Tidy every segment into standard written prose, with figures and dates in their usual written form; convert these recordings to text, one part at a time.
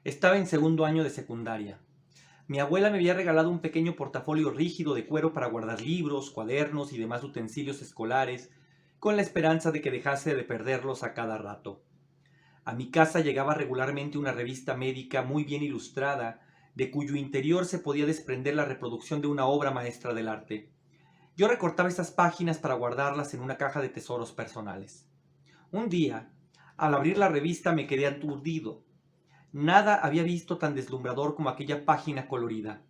Estaba en segundo año de secundaria. Mi abuela me había regalado un pequeño portafolio rígido de cuero para guardar libros, cuadernos y demás utensilios escolares, con la esperanza de que dejase de perderlos a cada rato. A mi casa llegaba regularmente una revista médica muy bien ilustrada, de cuyo interior se podía desprender la reproducción de una obra maestra del arte. Yo recortaba esas páginas para guardarlas en una caja de tesoros personales. Un día, al abrir la revista me quedé aturdido. Nada había visto tan deslumbrador como aquella página colorida.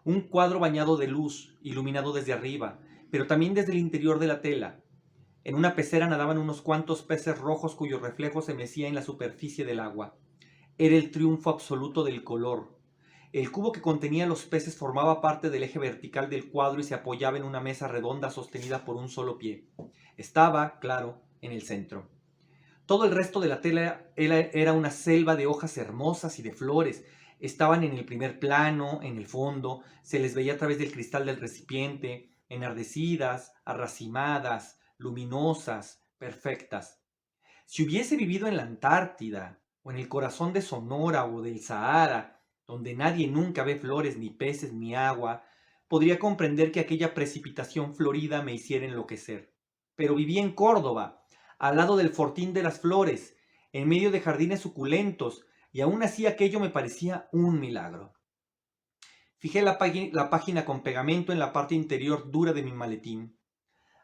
Un cuadro bañado de luz, iluminado desde arriba, pero también desde el interior de la tela. En una pecera nadaban unos cuantos peces rojos cuyo reflejo se mecía en la superficie del agua. Era el triunfo absoluto del color. El cubo que contenía los peces formaba parte del eje vertical del cuadro y se apoyaba en una mesa redonda sostenida por un solo pie. Estaba, claro, en el centro. Todo el resto de la tela era una selva de hojas hermosas y de flores. Estaban en el primer plano, en el fondo, se les veía a través del cristal del recipiente, enardecidas, arracimadas, luminosas, perfectas. Si hubiese vivido en la Antártida, o en el corazón de Sonora o del Sahara, donde nadie nunca ve flores, ni peces, ni agua, podría comprender que aquella precipitación florida me hiciera enloquecer. Pero viví en Córdoba, al lado del Fortín de las Flores, en medio de jardines suculentos, y aún así aquello me parecía un milagro. Fijé la página con pegamento en la parte interior dura de mi maletín.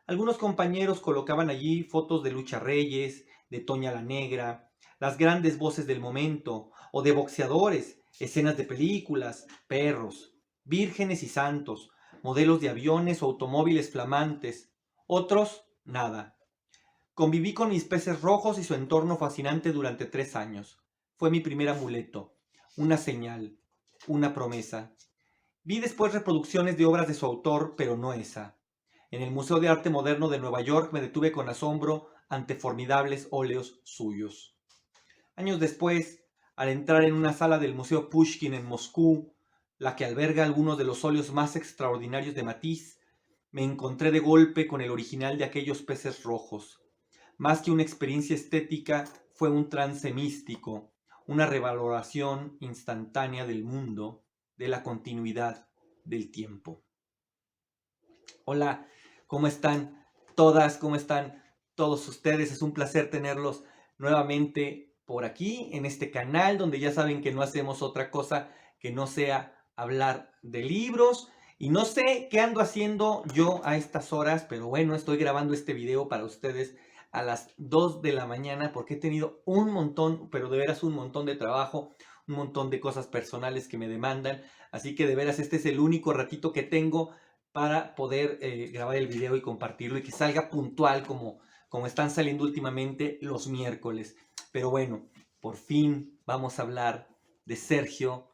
Algunos compañeros colocaban allí fotos de Lucha Reyes, de Toña la Negra, las grandes voces del momento, o de boxeadores, escenas de películas, perros, vírgenes y santos, modelos de aviones o automóviles flamantes. Otros, nada. Conviví con mis peces rojos y su entorno fascinante durante 3 años. Fue mi primer amuleto, una señal, una promesa. Vi después reproducciones de obras de su autor, pero no esa. En el Museo de Arte Moderno de Nueva York me detuve con asombro ante formidables óleos suyos. Años después, al entrar en una sala del Museo Pushkin en Moscú, la que alberga algunos de los óleos más extraordinarios de Matisse, me encontré de golpe con el original de aquellos peces rojos. Más que una experiencia estética, fue un trance místico, una revaloración instantánea del mundo, de la continuidad del tiempo. Hola, ¿cómo están todas? ¿Cómo están todos ustedes? Es un placer tenerlos nuevamente por aquí, en este canal, donde ya saben que no hacemos otra cosa que no sea hablar de libros. Y no sé qué ando haciendo yo a estas horas, pero bueno, estoy grabando este video para ustedes a las 2 de la mañana porque he tenido un montón, pero de veras un montón de trabajo, un montón de cosas personales que me demandan. Así que de veras este es el único ratito que tengo para poder grabar el video y compartirlo y que salga puntual como están saliendo últimamente los miércoles. Pero bueno, por fin vamos a hablar de Sergio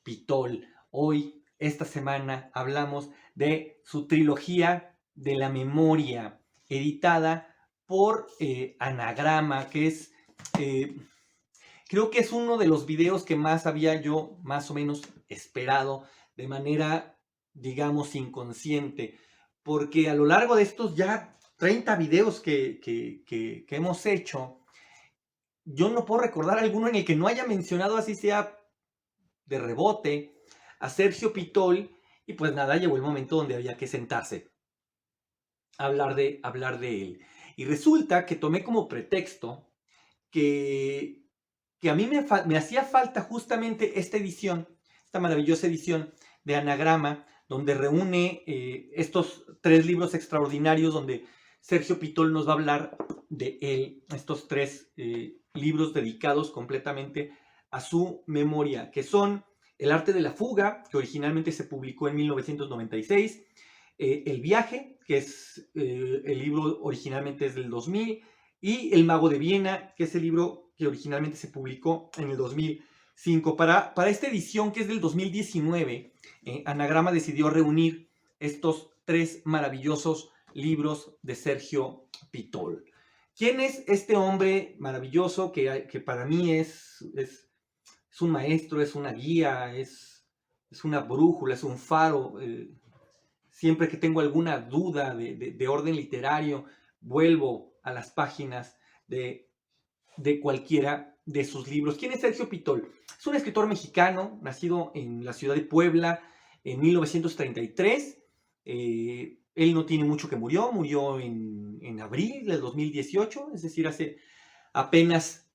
Pitol. Hoy, esta semana, hablamos de su trilogía de la memoria, editada por Anagrama, que es, creo que es uno de los videos que más había yo más o menos esperado de manera, digamos, inconsciente, porque a lo largo de estos ya 30 videos que hemos hecho, yo no puedo recordar alguno en el que no haya mencionado, así sea de rebote, a Sergio Pitol, y pues nada, llegó el momento donde había que sentarse a hablar de él. Y resulta que tomé como pretexto que, que a mí me hacía falta justamente esta edición, esta maravillosa edición de Anagrama, donde reúne estos 3 libros extraordinarios, donde Sergio Pitol nos va a hablar de él, estos 3 libros dedicados completamente a su memoria, que son El arte de la fuga, que originalmente se publicó en 1996, El viaje, que es el libro originalmente es del 2000, y El mago de Viena, que es el libro que originalmente se publicó en el 2005. Para esta edición, que es del 2019, Anagrama decidió reunir estos 3 maravillosos libros de Sergio Pitol. ¿Quién es este hombre maravilloso que para mí es un maestro, es una guía, es una brújula, es un faro? Siempre que tengo alguna duda de orden literario, vuelvo a las páginas de cualquiera de sus libros. ¿Quién es Sergio Pitol? Es un escritor mexicano, nacido en la ciudad de Puebla en 1933. Él no tiene mucho que murió en abril del 2018, es decir, hace apenas,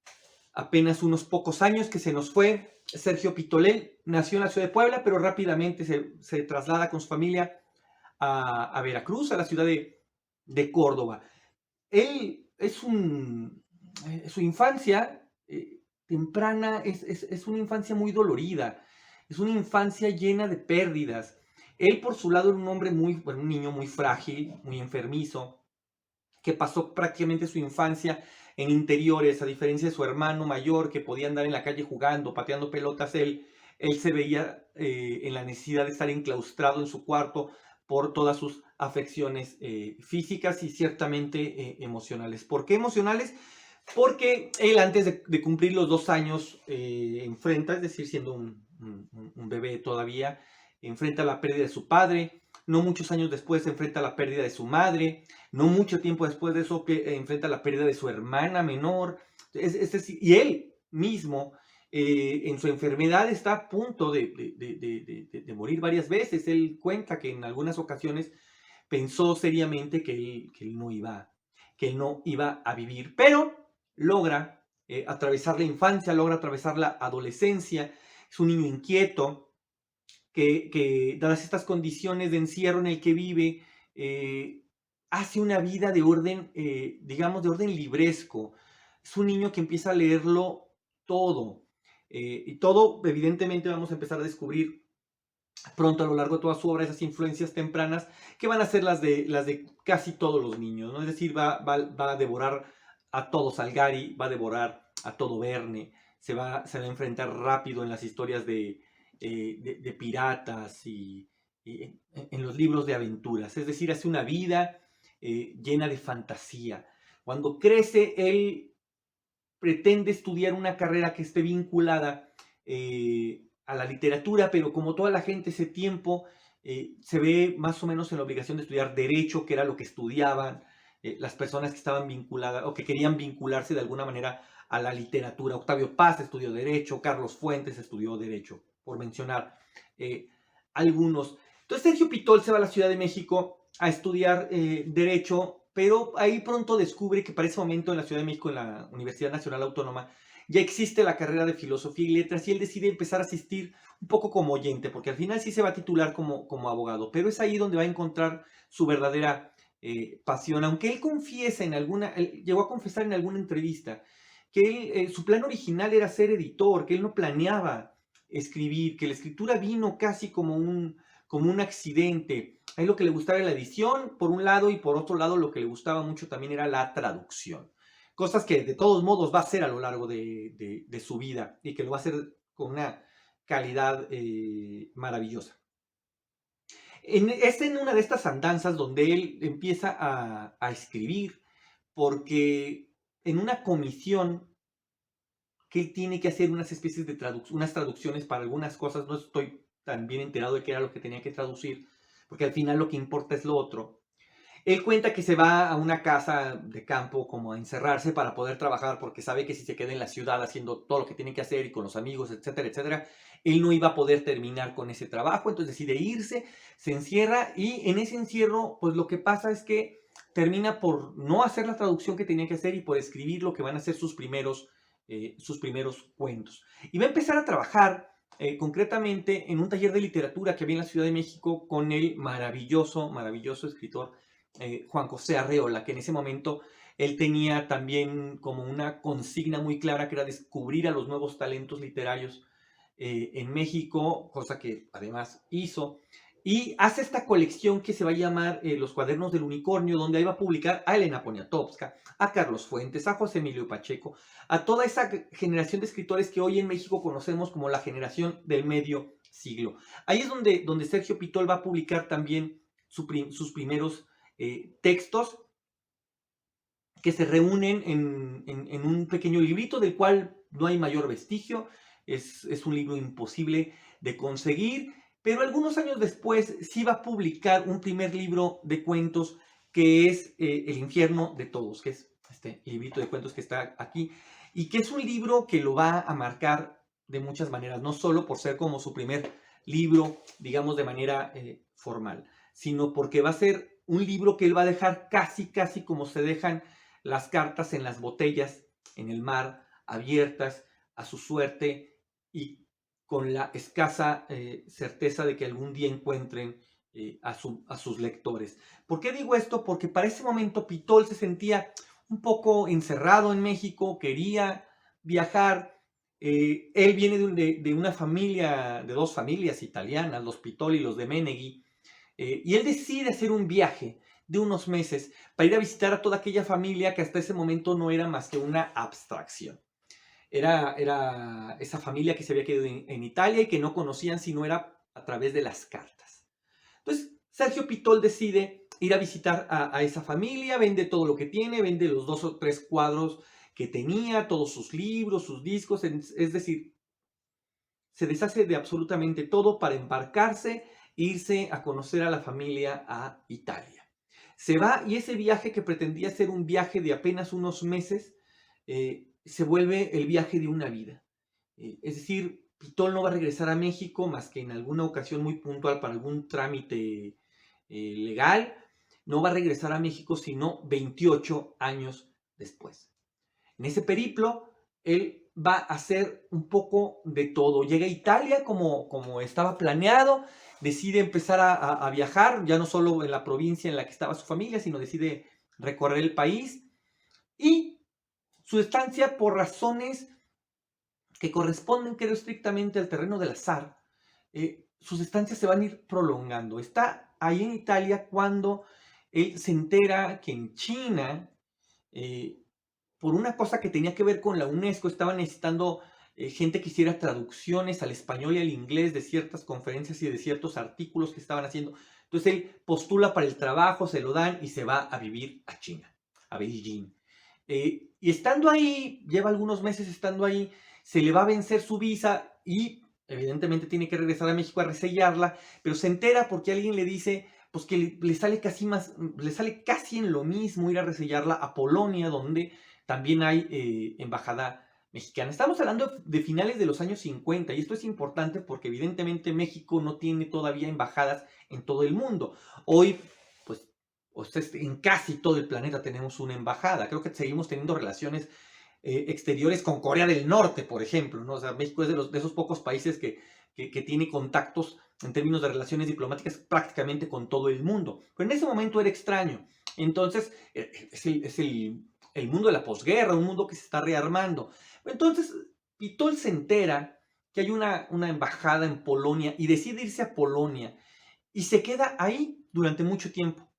apenas unos pocos años que se nos fue Sergio Pitol. Él nació en la ciudad de Puebla, pero rápidamente se traslada con su familia a Veracruz, a la ciudad de Córdoba. Él su infancia temprana es una infancia muy dolorida, es una infancia llena de pérdidas. Él por su lado era un hombre bueno, un niño muy frágil, muy enfermizo, que pasó prácticamente su infancia en interiores, a diferencia de su hermano mayor que podía andar en la calle jugando, pateando pelotas. Él se veía en la necesidad de estar enclaustrado en su cuarto por todas sus afecciones físicas y ciertamente emocionales. ¿Por qué emocionales? Porque él antes de cumplir los 2 años enfrenta, es decir, siendo un bebé todavía, enfrenta la pérdida de su padre. No muchos años después enfrenta la pérdida de su madre. No mucho tiempo después de eso enfrenta la pérdida de su hermana menor. Es decir, y él mismo en su enfermedad está a punto de morir varias veces. Él cuenta que en algunas ocasiones pensó seriamente que él no iba a vivir, pero logra atravesar la infancia, logra atravesar la adolescencia. Es un niño inquieto dadas estas condiciones de encierro en el que vive, hace una vida de orden, digamos, de orden libresco. Es un niño que empieza a leerlo todo. Y todo, evidentemente, vamos a empezar a descubrir pronto a lo largo de toda su obra esas influencias tempranas que van a ser las de casi todos los niños, ¿no? Es decir, va a devorar a todo Salgari, va a devorar a todo Verne, se va a enfrentar rápido en las historias de piratas y en los libros de aventuras. Es decir, hace una vida llena de fantasía. Cuando crece, él pretende estudiar una carrera que esté vinculada a la literatura, pero como toda la gente ese tiempo se ve más o menos en la obligación de estudiar derecho, que era lo que estudiaban las personas que estaban vinculadas o que querían vincularse de alguna manera a la literatura. Octavio Paz estudió derecho, Carlos Fuentes estudió derecho, por mencionar algunos. Entonces Sergio Pitol se va a la Ciudad de México a estudiar derecho, pero ahí pronto descubre que para ese momento en la Ciudad de México, en la Universidad Nacional Autónoma, ya existe la carrera de Filosofía y Letras y él decide empezar a asistir un poco como oyente, porque al final sí se va a titular como abogado, pero es ahí donde va a encontrar su verdadera pasión, aunque él confiesa él llegó a confesar en alguna entrevista que su plan original era ser editor, que él no planeaba escribir, que la escritura vino casi como un accidente. A él lo que le gustaba era la edición, por un lado, y por otro lado lo que le gustaba mucho también era la traducción. Cosas que de todos modos va a hacer a lo largo de su vida y que lo va a hacer con una calidad maravillosa. Es en una de estas andanzas donde él empieza a escribir, porque en una comisión que él tiene que hacer unas especies de unas traducciones para algunas cosas, no estoy tan bien enterado de qué era lo que tenía que traducir, porque al final lo que importa es lo otro. Él cuenta que se va a una casa de campo como a encerrarse para poder trabajar, porque sabe que si se queda en la ciudad haciendo todo lo que tiene que hacer y con los amigos, etcétera, etcétera, él no iba a poder terminar con ese trabajo. Entonces decide irse, se encierra y en ese encierro, pues lo que pasa es que termina por no hacer la traducción que tenía que hacer y por escribir lo que van a ser sus primeros cuentos. Y va a empezar a trabajar concretamente en un taller de literatura que había en la Ciudad de México con el maravilloso, maravilloso escritor Juan José Arreola, que en ese momento él tenía también como una consigna muy clara que era descubrir a los nuevos talentos literarios en México, cosa que además hizo, y hace esta colección que se va a llamar Los Cuadernos del Unicornio, donde ahí va a publicar a Elena Poniatowska, a Carlos Fuentes, a José Emilio Pacheco, a toda esa generación de escritores que hoy en México conocemos como la generación del medio siglo. Ahí es donde Sergio Pitol va a publicar también sus primeros textos que se reúnen en un pequeño librito del cual no hay mayor vestigio. Es un libro imposible de conseguir, pero algunos años después sí va a publicar un primer libro de cuentos que es El infierno de todos, que es este librito de cuentos que está aquí. y que es un libro que lo va a marcar de muchas maneras, no solo por ser como su primer libro, digamos, de manera formal, sino porque va a ser un libro que él va a dejar casi, casi como se dejan las cartas en las botellas, en el mar, abiertas a su suerte y con la escasa certeza de que algún día encuentren a sus lectores. ¿Por qué digo esto? Porque para ese momento Pitol se sentía un poco encerrado en México, quería viajar. Él viene de una familia, de dos familias italianas, los Pitol y los de Meneghi, y él decide hacer un viaje de unos meses para ir a visitar a toda aquella familia que hasta ese momento no era más que una abstracción. Era esa familia que se había quedado en Italia y que no conocían si no era a través de las cartas. Entonces, Sergio Pitol decide ir a visitar a esa familia, vende todo lo que tiene, vende los 2 o 3 cuadros que tenía, todos sus libros, sus discos, es decir, se deshace de absolutamente todo para embarcarse e irse a conocer a la familia a Italia. Se va y ese viaje que pretendía ser un viaje de apenas unos meses, se vuelve el viaje de una vida. Es decir, Pitol no va a regresar a México más que en alguna ocasión muy puntual para algún trámite legal. No va a regresar a México sino 28 años después. En ese periplo, él va a hacer un poco de todo. Llega a Italia como estaba planeado, decide empezar a viajar, ya no solo en la provincia en la que estaba su familia, sino decide recorrer el país. Y su estancia, por razones que corresponden, creo, estrictamente al terreno del azar, sus estancias se van a ir prolongando. Está ahí en Italia cuando él se entera que en China, por una cosa que tenía que ver con la UNESCO, estaban necesitando gente que hiciera traducciones al español y al inglés de ciertas conferencias y de ciertos artículos que estaban haciendo. Entonces él postula para el trabajo, se lo dan y se va a vivir a China, a Beijing. Y estando ahí, lleva algunos meses estando ahí, se le va a vencer su visa y evidentemente tiene que regresar a México a resellarla, pero se entera porque alguien le dice pues que le sale casi más, le sale casi en lo mismo ir a resellarla a Polonia, donde también hay embajada mexicana. Estamos hablando de finales de los años 50 y esto es importante porque evidentemente México no tiene todavía embajadas en todo el mundo. Hoy, pues, en casi todo el planeta tenemos una embajada. Creo que seguimos teniendo relaciones exteriores con Corea del Norte, por ejemplo, ¿no? O sea, México es de esos pocos países que tiene contactos en términos de relaciones diplomáticas prácticamente con todo el mundo. Pero en ese momento era extraño. Entonces, es el mundo de la posguerra, un mundo que se está rearmando. Entonces, Pitol se entera que hay una embajada en Polonia y decide irse a Polonia y se queda ahí durante mucho tiempo.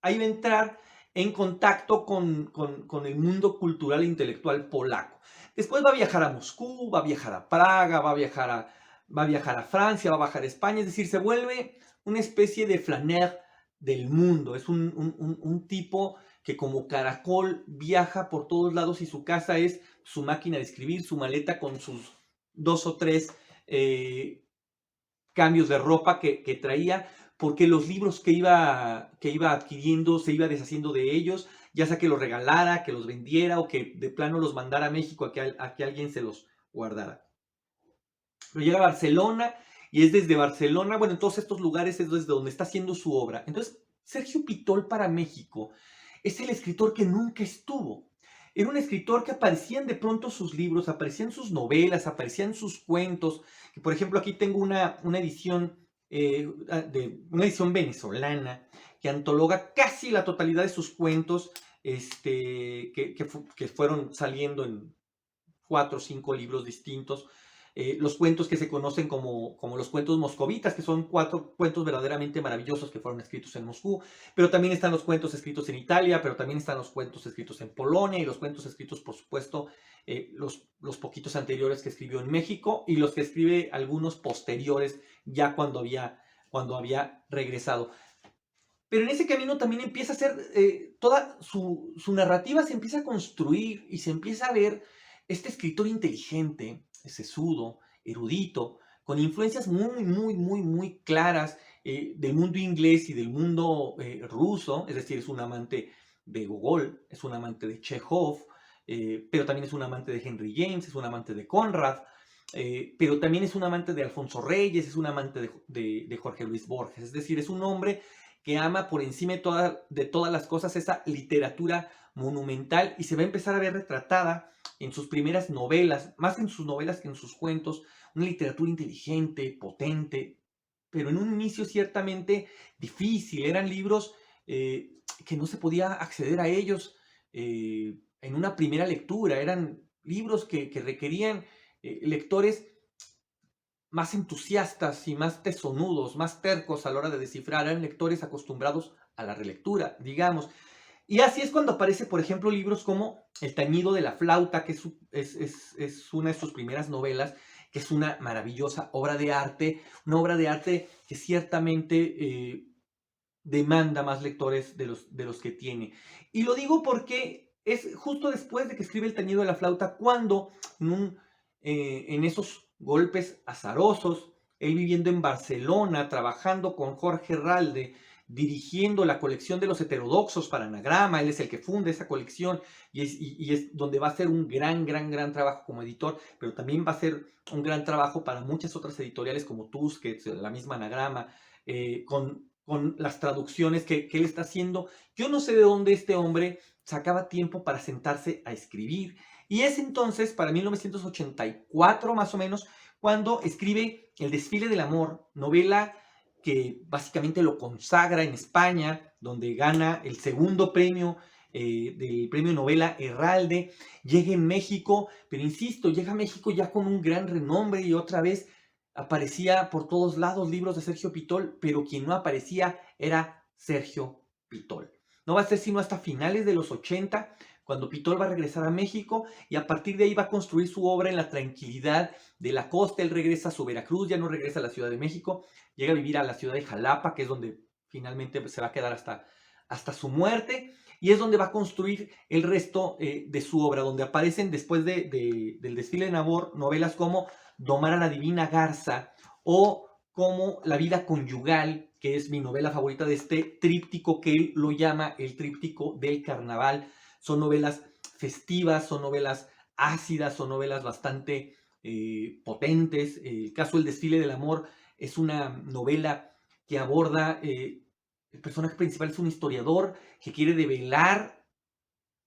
Ahí va a entrar en contacto con el mundo cultural e intelectual polaco. Después va a viajar a Moscú, va a viajar a Praga, va a viajar a Francia, va a viajar a España, es decir, se vuelve una especie de flaneur del mundo. Es un tipo que como caracol viaja por todos lados y su casa es su máquina de escribir, su maleta con sus 2 o 3 cambios de ropa que traía, porque los libros que iba adquiriendo se iba deshaciendo de ellos, ya sea que los regalara, que los vendiera o que de plano los mandara a México a que alguien se los guardara. Pero llega a Barcelona y es desde Barcelona, bueno, en todos estos lugares es desde donde está haciendo su obra. Entonces, Sergio Pitol para México es el escritor que nunca estuvo. Era un escritor que aparecían de pronto sus libros, aparecían sus novelas, aparecían sus cuentos. Que por ejemplo, aquí tengo una edición, una edición venezolana que antologa casi la totalidad de sus cuentos que fueron saliendo en 4 o 5 libros distintos. Los cuentos que se conocen como los cuentos moscovitas, que son 4 cuentos verdaderamente maravillosos que fueron escritos en Moscú, pero también están los cuentos escritos en Italia, pero también están los cuentos escritos en Polonia y los cuentos escritos, por supuesto, los poquitos anteriores que escribió en México y los que escribe algunos posteriores ya cuando había regresado. Pero en ese camino también empieza a ser, toda su narrativa se empieza a construir y se empieza a ver este escritor inteligente, sesudo, erudito, con influencias muy, muy, muy, muy claras del mundo inglés y del mundo ruso, es decir, es un amante de Gogol, es un amante de Chekhov, pero también es un amante de Henry James, es un amante de Conrad, pero también es un amante de Alfonso Reyes, es un amante de Jorge Luis Borges. Es decir, es un hombre que ama por encima de todas las cosas esa literatura monumental y se va a empezar a ver retratada en sus primeras novelas, más en sus novelas que en sus cuentos, una literatura inteligente, potente, pero en un inicio ciertamente difícil. Eran libros que no se podía acceder a ellos en una primera lectura. Eran libros que requerían lectores más entusiastas y más tesonudos, más tercos a la hora de descifrar. Eran lectores acostumbrados a la relectura, digamos. Y así es cuando aparece, por ejemplo, libros como El tañido de la flauta, que es una de sus primeras novelas, que es una maravillosa obra de arte, una obra de arte que ciertamente demanda más lectores de los que tiene. Y lo digo porque es justo después de que escribe El tañido de la flauta, cuando en esos golpes azarosos, él viviendo en Barcelona, trabajando con Jorge Ralde, dirigiendo la colección de los heterodoxos para Anagrama. Él es el que funda esa colección y es donde va a ser un gran trabajo como editor, pero también va a ser un gran trabajo para muchas otras editoriales como Tusquets, la misma Anagrama, con las traducciones que él está haciendo. Yo no sé de dónde este hombre sacaba tiempo para sentarse a escribir. Y es entonces, para 1984 más o menos, cuando escribe El desfile del amor, novela que básicamente lo consagra en España, donde gana el segundo premio del premio novela Herralde. Llega en México, pero insisto, llega a México ya con un gran renombre y otra vez aparecía por todos lados libros de Sergio Pitol, pero quien no aparecía era Sergio Pitol. No va a ser sino hasta finales de los 80, cuando Pitol va a regresar a México y a partir de ahí va a construir su obra en la tranquilidad de la costa. Él regresa a su Veracruz, ya no regresa a la Ciudad de México, llega a vivir a la ciudad de Jalapa, que es donde finalmente se va a quedar hasta su muerte, y es donde va a construir el resto de su obra, donde aparecen después del desfile de Nabor novelas como Domar a la divina garza o como La vida conyugal, que es mi novela favorita de este tríptico que él lo llama el tríptico del carnaval. Son novelas festivas, son novelas ácidas, son novelas bastante potentes. El caso del desfile del amor es una novela que aborda, el personaje principal es un historiador que quiere develar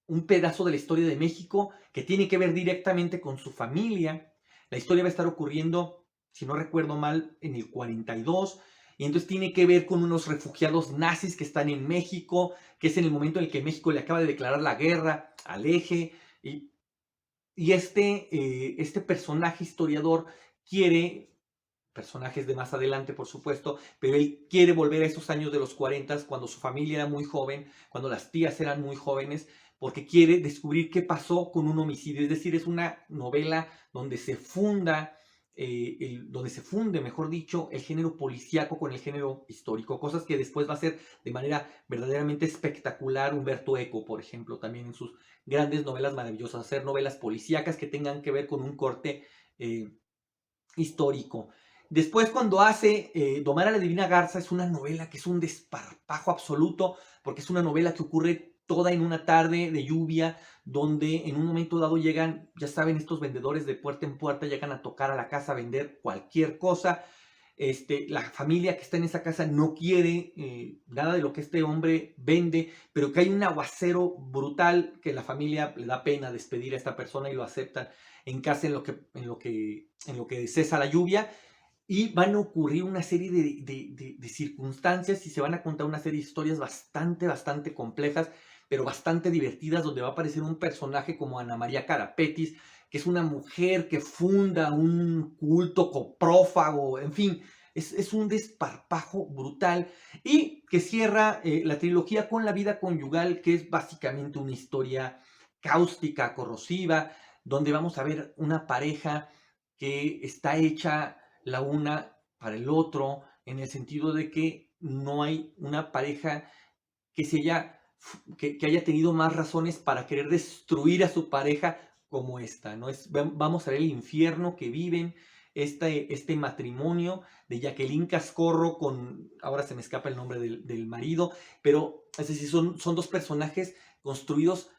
un pedazo de la historia de México que tiene que ver directamente con su familia. La historia va a estar ocurriendo, si no recuerdo mal, en el 42, y entonces tiene que ver con unos refugiados nazis que están en México, que es en el momento en el que México le acaba de declarar la guerra al Eje, y este personaje historiador quiere, personajes de más adelante por supuesto, pero él quiere volver a esos años de los 40, cuando su familia era muy joven, cuando las tías eran muy jóvenes, porque quiere descubrir qué pasó con un homicidio. Es decir, es una novela donde se donde se funde, mejor dicho, el género policíaco con el género histórico, cosas que después va a hacer de manera verdaderamente espectacular Humberto Eco, por ejemplo, también en sus grandes novelas maravillosas, hacer novelas policíacas que tengan que ver con un corte histórico. Después, cuando hace Domar a la divina garza, es una novela que es un desparpajo absoluto, porque es una novela que ocurre toda en una tarde de lluvia, donde en un momento dado llegan, ya saben, estos vendedores de puerta en puerta, llegan a tocar a la casa a vender cualquier cosa. La familia que está en esa casa no quiere nada de lo que este hombre vende, pero que hay un aguacero brutal que la familia le da pena despedir a esta persona y lo aceptan en casa en lo que cesa la lluvia, y van a ocurrir una serie de circunstancias y se van a contar una serie de historias bastante complejas, pero bastante divertidas, donde va a aparecer un personaje como Ana María Carapetis, que es una mujer que funda un culto coprófago, en fin, es un desparpajo brutal, y que cierra la trilogía con La vida conyugal, que es básicamente una historia cáustica, corrosiva, donde vamos a ver una pareja que está hecha la una para el otro, en el sentido de que no hay una pareja que que haya tenido más razones para querer destruir a su pareja como esta, ¿no? Vamos a ver el infierno que viven este matrimonio de Jacqueline Cascorro con, ahora se me escapa el nombre del marido, pero es decir, son dos personajes construidos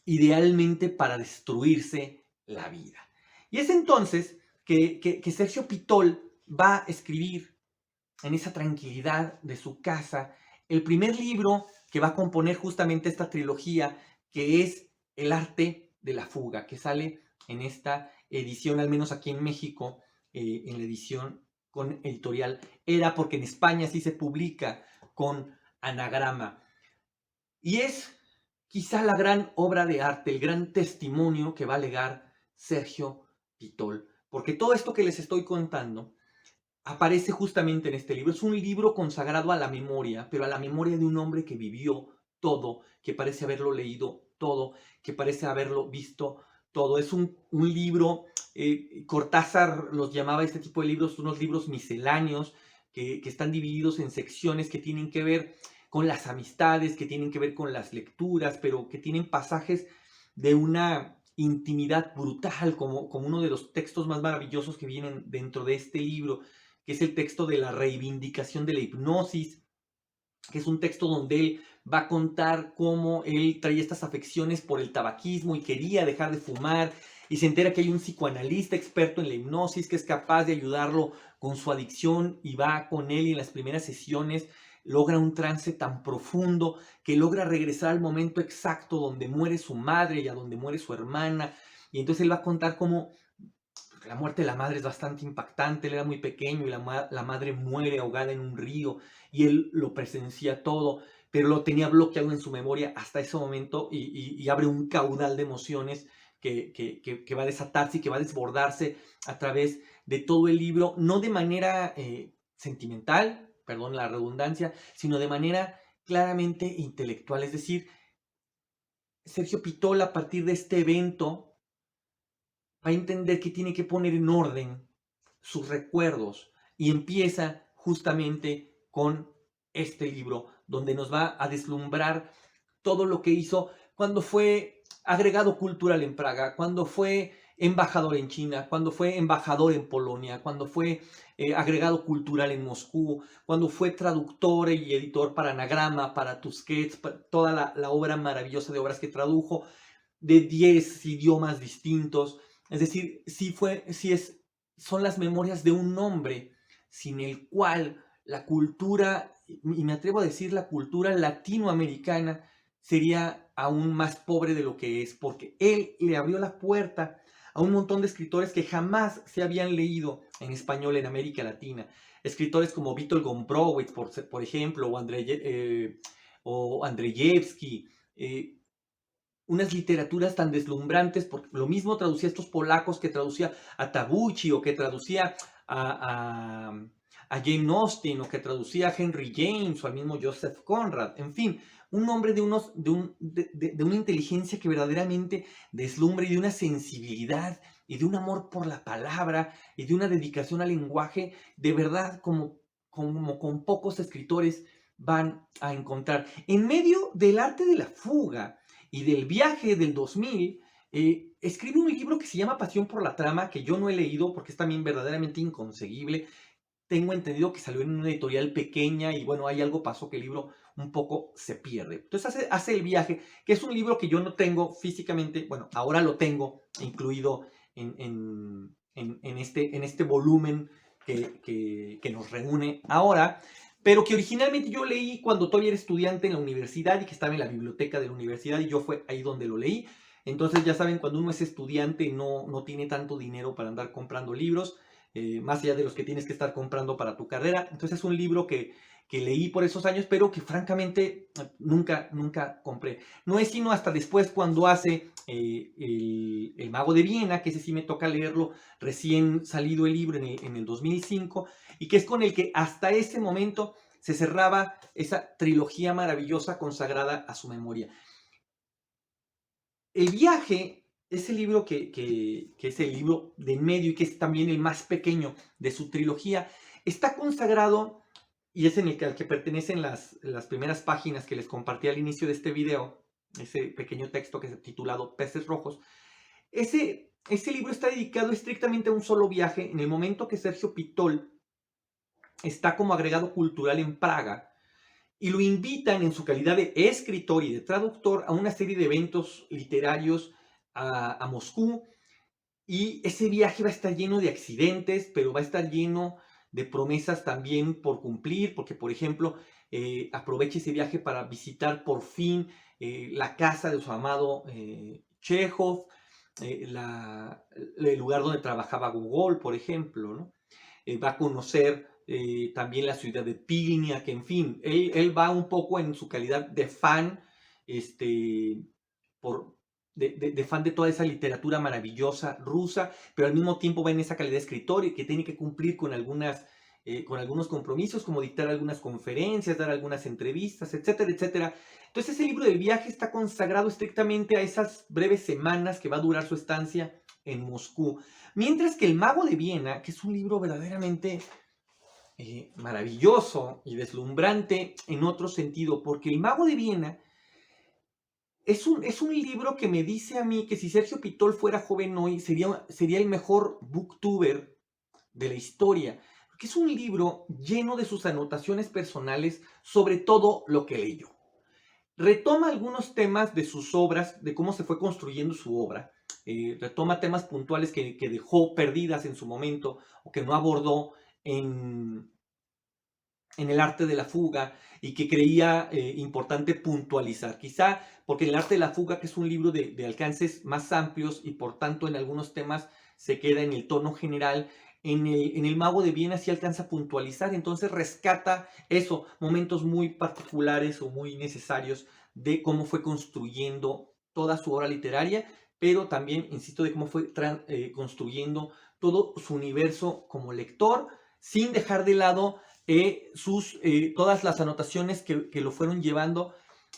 idealmente para destruirse la vida. Y es entonces que Sergio Pitol va a escribir en esa tranquilidad de su casa el primer libro que va a componer justamente esta trilogía, que es El arte de la fuga, que sale en esta edición, al menos aquí en México, en la edición con editorial Era, porque en España sí se publica con Anagrama. Y es quizá la gran obra de arte, el gran testimonio que va a legar Sergio Pitol, porque todo esto que les estoy contando aparece justamente en este libro. Es un libro consagrado a la memoria, pero a la memoria de un hombre que vivió todo, que parece haberlo leído todo, que parece haberlo visto todo. Es un libro, Cortázar los llamaba este tipo de libros, unos libros misceláneos, que están divididos en secciones que tienen que ver con las amistades, que tienen que ver con las lecturas, pero que tienen pasajes de una intimidad brutal, como uno de los textos más maravillosos que vienen dentro de este libro, que es el texto de la reivindicación de la hipnosis, que es un texto donde él va a contar cómo él traía estas afecciones por el tabaquismo y quería dejar de fumar, y se entera que hay un psicoanalista experto en la hipnosis que es capaz de ayudarlo con su adicción, y va con él y en las primeras sesiones logra un trance tan profundo que logra regresar al momento exacto donde muere su madre y a donde muere su hermana. Y entonces él va a contar cómo la muerte de la madre es bastante impactante. Él era muy pequeño y la madre muere ahogada en un río y él lo presencia todo, pero lo tenía bloqueado en su memoria hasta ese momento, y abre un caudal de emociones que va a desatarse y que va a desbordarse a través de todo el libro, no de manera sentimental, perdón la redundancia, sino de manera claramente intelectual. Es decir, Sergio Pitol, a partir de este evento, va a entender que tiene que poner en orden sus recuerdos, y empieza justamente con este libro donde nos va a deslumbrar todo lo que hizo cuando fue agregado cultural en Praga, cuando fue embajador en China, cuando fue embajador en Polonia, cuando fue agregado cultural en Moscú, cuando fue traductor y editor para Anagrama, para Tusquets, para toda la obra maravillosa de obras que tradujo de 10 idiomas distintos. Es decir, son las memorias de un hombre sin el cual la cultura, y me atrevo a decir la cultura latinoamericana, sería aún más pobre de lo que es, porque él le abrió la puerta a un montón de escritores que jamás se habían leído en español en América Latina. Escritores como Vítor Gombrowicz, por ejemplo, o Andrzejewski, unas literaturas tan deslumbrantes, porque lo mismo traducía a estos polacos que traducía a Tabucci, o que traducía a Jane Austen, o que traducía a Henry James, o al mismo Joseph Conrad. En fin, un hombre de una inteligencia que verdaderamente deslumbra, y de una sensibilidad y de un amor por la palabra y de una dedicación al lenguaje, de verdad como con pocos escritores van a encontrar. En medio del arte de la fuga y del viaje del 2000, escribe un libro que se llama Pasión por la trama, que yo no he leído porque es también verdaderamente inconseguible. Tengo entendido que salió en una editorial pequeña y bueno, hay algo pasó que el libro un poco se pierde. Entonces hace el viaje, que es un libro que yo no tengo físicamente, bueno, ahora lo tengo incluido en este volumen que nos reúne ahora, pero que originalmente yo leí cuando todavía era estudiante en la universidad y que estaba en la biblioteca de la universidad, y yo fue ahí donde lo leí. Entonces ya saben, cuando uno es estudiante no tiene tanto dinero para andar comprando libros, más allá de los que tienes que estar comprando para tu carrera. Entonces es un libro que leí por esos años, pero que francamente nunca compré. No es sino hasta después cuando hace el Mago de Viena, que ese sí me toca leerlo recién salido el libro en el 2005, y que es con el que hasta ese momento se cerraba esa trilogía maravillosa consagrada a su memoria. El viaje, ese libro que es el libro de en medio y que es también el más pequeño de su trilogía, está consagrado, y es en el que, al que pertenecen las primeras páginas que les compartí al inicio de este video, ese pequeño texto que es titulado Peces Rojos. Ese libro está dedicado estrictamente a un solo viaje, en el momento que Sergio Pitol está como agregado cultural en Praga, y lo invitan en su calidad de escritor y de traductor a una serie de eventos literarios a Moscú, y ese viaje va a estar lleno de accidentes, pero va a estar lleno de promesas también por cumplir, porque por ejemplo, aprovecha ese viaje para visitar por fin la casa de su amado Chekhov, el lugar donde trabajaba Gogol, por ejemplo, ¿no? Va a conocer también la ciudad de Pilnia, que en fin, él va un poco en su calidad de fan, por, de fan de toda esa literatura maravillosa rusa, pero al mismo tiempo va en esa calidad de escritor y que tiene que cumplir con algunos compromisos, como dictar algunas conferencias, dar algunas entrevistas, etcétera, etcétera. Entonces ese libro del viaje está consagrado estrictamente a esas breves semanas que va a durar su estancia en Moscú. Mientras que El Mago de Viena, que es un libro verdaderamente maravilloso y deslumbrante en otro sentido, porque El Mago de Viena es un libro que me dice a mí que si Sergio Pitol fuera joven hoy, sería el mejor booktuber de la historia, porque es un libro lleno de sus anotaciones personales sobre todo lo que leyó. Retoma algunos temas de sus obras, de cómo se fue construyendo su obra, retoma temas puntuales que dejó perdidas en su momento o que no abordó en, en el arte de la fuga y que creía importante puntualizar. Quizá porque el arte de la fuga, que es un libro de alcances más amplios y por tanto en algunos temas se queda en el tono general, en el Mago de Viena sí alcanza a puntualizar, entonces rescata eso, momentos muy particulares o muy necesarios de cómo fue construyendo toda su obra literaria, pero también, insisto, de cómo fue construyendo todo su universo como lector, sin dejar de lado todas las anotaciones que lo fueron llevando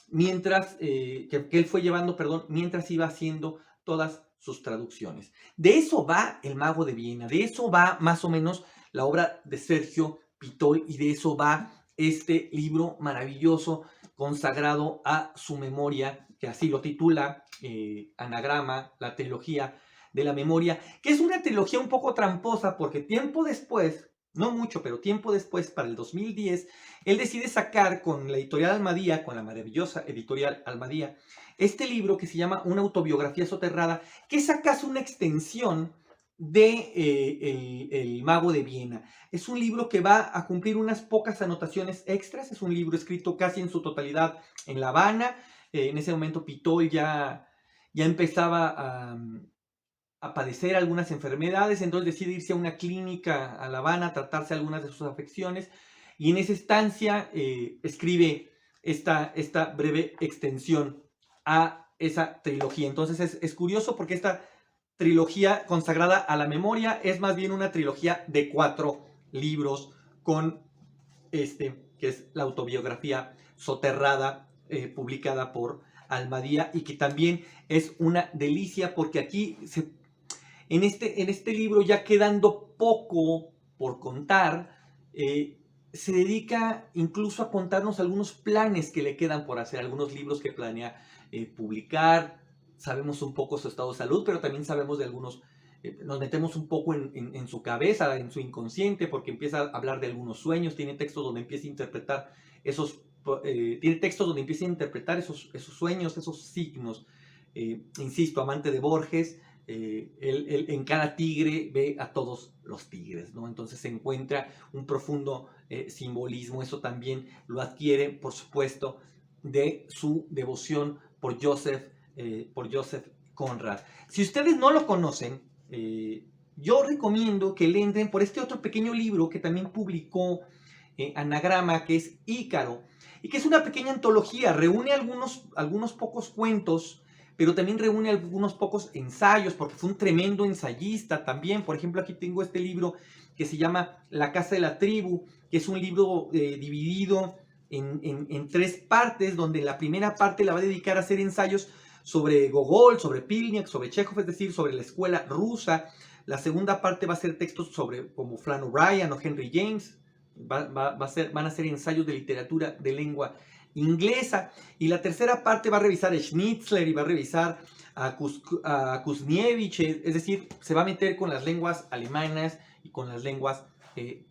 mientras, que él fue llevando, perdón, mientras iba haciendo todas sus traducciones. De eso va El Mago de Viena, de eso va más o menos la obra de Sergio Pitol y de eso va este libro maravilloso consagrado a su memoria, que así lo titula, Anagrama, la trilogía de la memoria, que es una trilogía un poco tramposa porque tiempo después, no mucho, pero tiempo después, para el 2010, él decide sacar con la editorial Almadía, con la maravillosa editorial Almadía, este libro que se llama Una autobiografía soterrada, que es acaso una extensión de el Mago de Viena. Es un libro que va a cumplir unas pocas anotaciones extras, es un libro escrito casi en su totalidad en La Habana. En ese momento Pitol ya empezaba a padecer algunas enfermedades, entonces decide irse a una clínica a La Habana a tratarse algunas de sus afecciones y en esa estancia escribe esta breve extensión a esa trilogía. Entonces es curioso porque esta trilogía consagrada a la memoria es más bien una trilogía de 4 libros con que es la autobiografía soterrada, publicada por Almadía y que también es una delicia porque aquí en este libro, ya quedando poco por contar, se dedica incluso a contarnos algunos planes que le quedan por hacer, algunos libros que planea publicar. Sabemos un poco su estado de salud, pero también sabemos de algunos, nos metemos un poco en su cabeza, en su inconsciente, porque empieza a hablar de algunos sueños, tiene textos donde empieza a interpretar esos sueños, esos signos. Insisto, amante de Borges, él en cada tigre ve a todos los tigres, ¿no? Entonces se encuentra un profundo simbolismo. Eso también lo adquiere, por supuesto, de su devoción por Joseph Conrad. Si ustedes no lo conocen, yo recomiendo que le entren por este otro pequeño libro que también publicó Anagrama, que es Ícaro, y que es una pequeña antología, reúne algunos pocos cuentos, pero también reúne algunos pocos ensayos, porque fue un tremendo ensayista también. Por ejemplo, aquí tengo este libro que se llama La Casa de la Tribu, que es un libro dividido en 3 partes, donde la primera parte la va a dedicar a hacer ensayos sobre Gogol, sobre Pilniak, sobre Chekhov, es decir, sobre la escuela rusa. La segunda parte va a ser textos sobre como Flann O'Brien o Henry James. Van a ser ensayos de literatura de lengua inglesa, y la tercera parte va a revisar a Schnitzler y va a revisar a Kuzniewicz, es decir, se va a meter con las lenguas alemanas y con las lenguas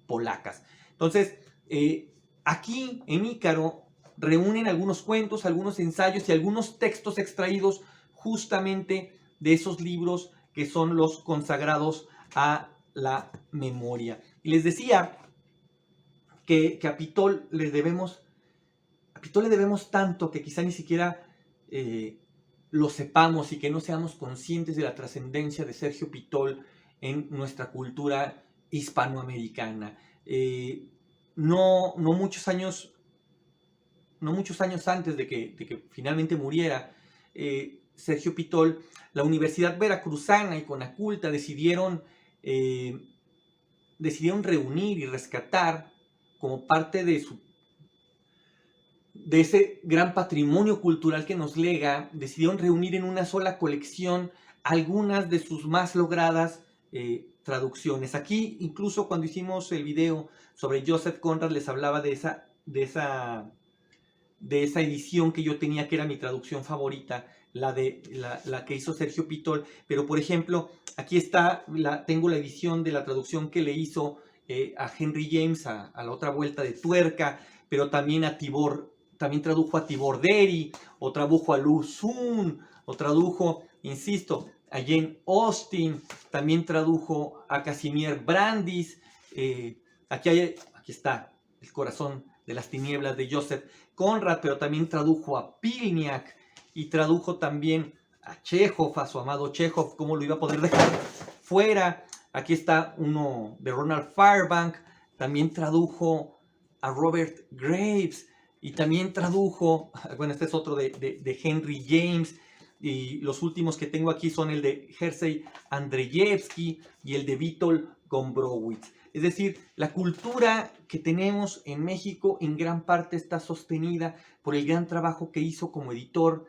polacas. Entonces, aquí en Ícaro reúnen algunos cuentos, algunos ensayos y algunos textos extraídos justamente de esos libros que son los consagrados a la memoria. Y les decía que a Pitol le debemos tanto que quizá ni siquiera lo sepamos y que no seamos conscientes de la trascendencia de Sergio Pitol en nuestra cultura hispanoamericana. No muchos años antes de que finalmente muriera Sergio Pitol, la Universidad Veracruzana y Conaculta decidieron reunir y rescatar como parte de ese gran patrimonio cultural que nos lega, decidieron reunir en una sola colección algunas de sus más logradas traducciones. Aquí, incluso cuando hicimos el video sobre Joseph Conrad, les hablaba de esa edición que yo tenía, que era mi traducción favorita, la que hizo Sergio Pitol. Pero, por ejemplo, aquí está, tengo la edición de la traducción que le hizo a Henry James, a la otra vuelta de tuerca, pero también también tradujo a Tibor Deri, o tradujo a Lu Xun, o tradujo, insisto, a Jane Austen, también tradujo a Casimir Brandis. Aquí está El corazón de las tinieblas de Joseph Conrad, pero también tradujo a Pilniak y tradujo también a Chekhov, a su amado Chekhov. ¿Cómo lo iba a poder dejar fuera? Aquí está uno de Ronald Fairbank, también tradujo a Robert Graves y también tradujo, bueno, este es otro de Henry James, y los últimos que tengo aquí son el de Jerzy Andrzejewski y el de Witold Gombrowicz. Es decir, la cultura que tenemos en México en gran parte está sostenida por el gran trabajo que hizo como editor,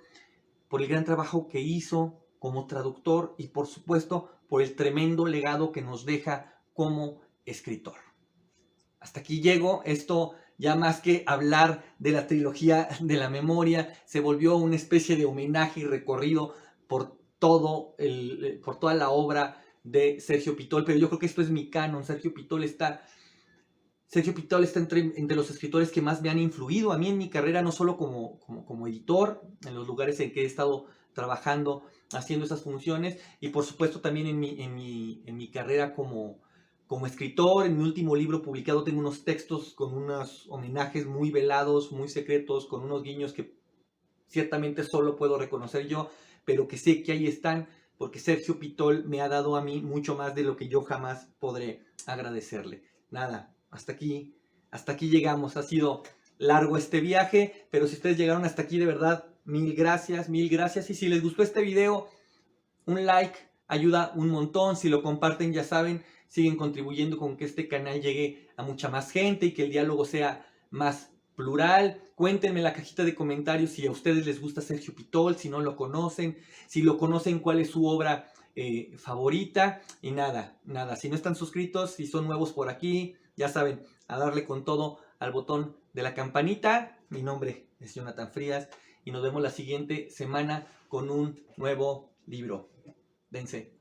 por el gran trabajo que hizo como traductor y por supuesto por el tremendo legado que nos deja como escritor. Hasta aquí llego. Esto, ya más que hablar de la trilogía de la memoria, se volvió una especie de homenaje y recorrido por toda la obra de Sergio Pitol, pero yo creo que esto es mi canon. Sergio Pitol está entre los escritores que más me han influido a mí en mi carrera, no solo como editor, en los lugares en que he estado trabajando, haciendo esas funciones, y por supuesto también en mi carrera como escritor. En mi último libro publicado tengo unos textos con unos homenajes muy velados, muy secretos, con unos guiños que ciertamente solo puedo reconocer yo, pero que sé que ahí están, porque Sergio Pitol me ha dado a mí mucho más de lo que yo jamás podré agradecerle. Nada, hasta aquí llegamos. Ha sido largo este viaje, pero si ustedes llegaron hasta aquí, de verdad, mil gracias. Y si les gustó este video, un like ayuda un montón. Si lo comparten, ya saben, siguen contribuyendo con que este canal llegue a mucha más gente y que el diálogo sea más plural. Cuéntenme en la cajita de comentarios si a ustedes les gusta Sergio Pitol, si no lo conocen, si lo conocen, cuál es su obra favorita. Y nada, si no están suscritos, si son nuevos por aquí, ya saben, a darle con todo al botón de la campanita. Mi nombre es Jonathan Frías y nos vemos la siguiente semana con un nuevo libro. Dense.